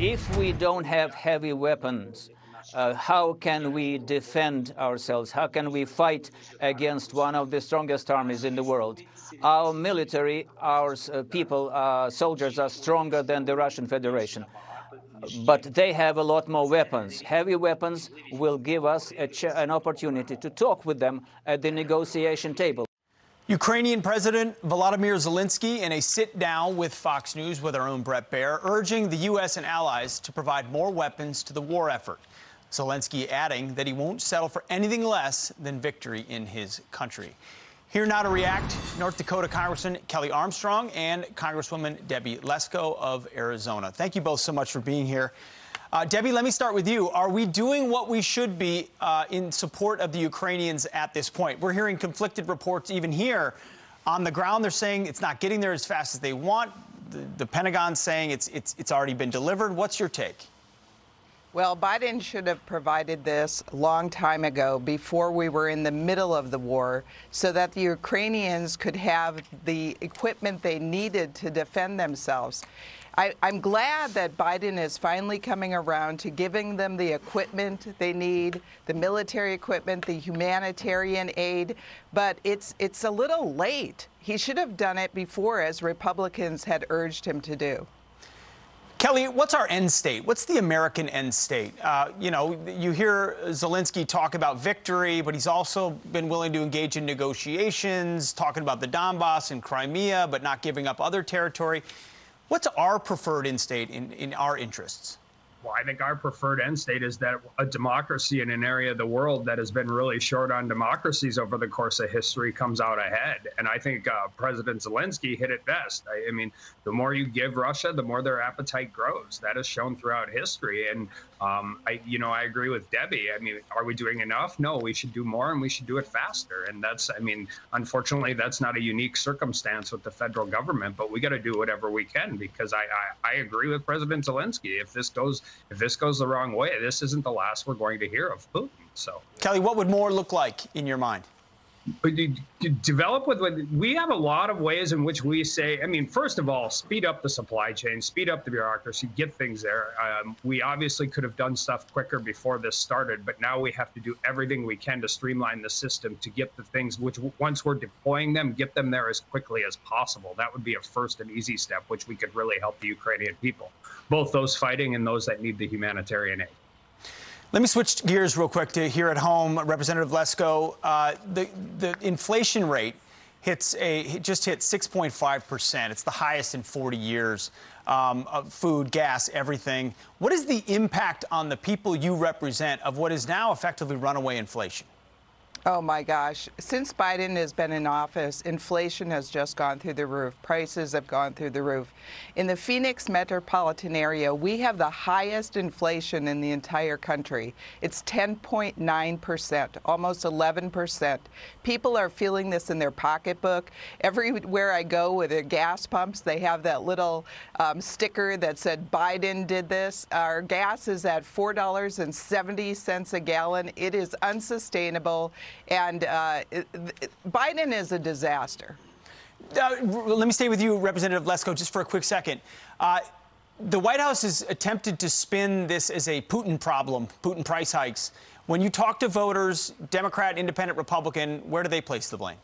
If we don't have heavy weapons, how can we defend ourselves? How can we fight against one of the strongest armies in the world? Our military, our people, soldiers are stronger than the Russian Federation. But they have a lot more weapons. Heavy weapons will give us an opportunity to talk with them at the negotiation table. Ukrainian President Volodymyr Zelensky in a sit-down with Fox News with our own Brett Baer, urging the U.S. and allies to provide more weapons to the war effort. Zelensky adding that he won't settle for anything less than victory in his country. Here now to react, North Dakota Congressman Kelly Armstrong and Congresswoman Debbie Lesko of Arizona. Thank you both so much for being here. Debbie, let me start with you. Are we doing what we should be in support of the Ukrainians at this point? We're hearing conflicted reports even here. On the ground, they're saying it's not getting there as fast as they want. The Pentagon's saying it's already been delivered. What's your take? Well, Biden should have provided this a long time ago, before we were in the middle of the war, so that the Ukrainians could have the equipment they needed to defend themselves. I'm glad that Biden is finally coming around to giving them the equipment they need, the military equipment, the humanitarian aid, but it's a little late. He should have done it before, as Republicans had urged him to do. Kelly, what's our end state? What's the American end state? You hear Zelensky talk about victory, but he's also been willing to engage in negotiations, talking about the Donbass and Crimea, but not giving up other territory. What's our preferred end state in our interests? Well, I think our preferred end state is that a democracy in an area of the world that has been really short on democracies over the course of history comes out ahead. And I think President Zelensky hit it best. I mean, the more you give Russia, the more their appetite grows. That is shown throughout history. And I agree with Debbie. I mean, are we doing enough? No, we should do more, and we should do it faster. And unfortunately, that's not a unique circumstance with the federal government, but we got to do whatever we can, because I agree with President Zelensky. If this goes the wrong way, this isn't the last we're going to hear of Putin. So, Kelly, what would more look like in your mind? Develop we have a lot of ways in which we say, first of all, speed up the supply chain, speed up the bureaucracy, get things there. We obviously could have done stuff quicker before this started, but now we have to do everything we can to streamline the system to get the things which, once we're deploying them, get them there as quickly as possible. That would be a first and easy step, which we could really help the Ukrainian people, both those fighting and those that need the humanitarian aid. Let me switch gears real quick to here at home. Representative Lesko, the inflation rate just hit 6.5%. It's the highest in 40 years. Of food, gas, everything. What is the impact on the people you represent of what is now effectively runaway inflation? Oh, my gosh. Since Biden has been in office, inflation has just gone through the roof. Prices have gone through the roof. In the Phoenix metropolitan area, we have the highest inflation in the entire country. It's 10.9%, almost 11%. People are feeling this in their pocketbook. Everywhere I go with their gas pumps, they have that little sticker that said, Biden did this. Our gas is at $4.70 a gallon. It is unsustainable. And Biden is a disaster. Let me stay with you, Representative Lesko, just for a quick second. The White House has attempted to spin this as a Putin problem, Putin price hikes. When you talk to voters, Democrat, Independent, Republican, where do they place the blame?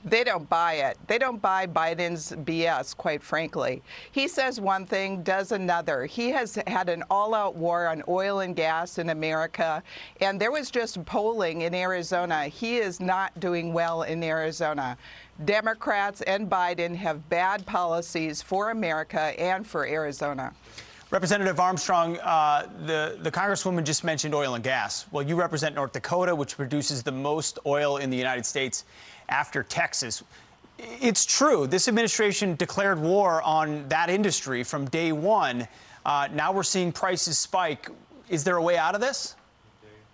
They don't buy it. They don't buy Biden's BS, quite frankly. He says one thing, does another. He has had an all-out war on oil and gas in America, and there was just polling in Arizona. He is not doing well in Arizona. Democrats and Biden have bad policies for America and for Arizona. Representative Armstrong, the Congresswoman just mentioned oil and gas. Well, you represent North Dakota, which produces the most oil in the United States after Texas. It's true. This administration declared war on that industry from day one. Now we're seeing prices spike. Is there a way out of this?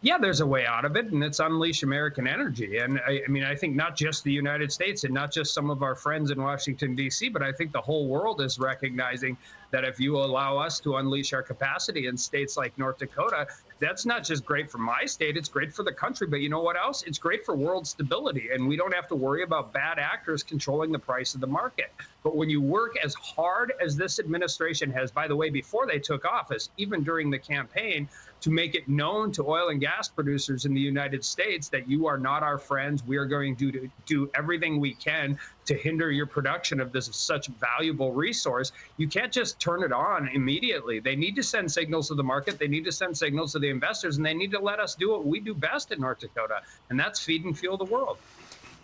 Yeah, there's a way out of it, and it's unleash American energy. And I think not just the United States and not just some of our friends in Washington, D.C., but I think the whole world is recognizing that if you allow us to unleash our capacity in states like North Dakota, that's not just great for my state, it's great for the country. But you know what else? It's great for world stability. And we don't have to worry about bad actors controlling the price of the market. But when you work as hard as this administration has, by the way, before they took office, even during the campaign, to make it known to oil and gas producers in the United States that you are not our friends, we are going to do everything we can to hinder your production of this such valuable resource, you can't just turn it on immediately. They need to send signals to the market, they need to send signals to the investors, and they need to let us do what we do best in North Dakota, and that's feed and fuel the world.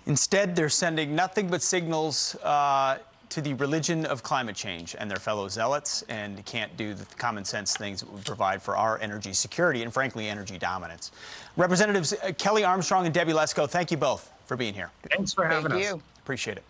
Instead, they're sending nothing but signals to the religion of climate change and their fellow zealots, and can't do the common sense things that would provide for our energy security and, frankly, energy dominance. Representatives Kelly Armstrong and Debbie Lesko, thank you both for being here. Thanks for having us. Thank you. Appreciate it.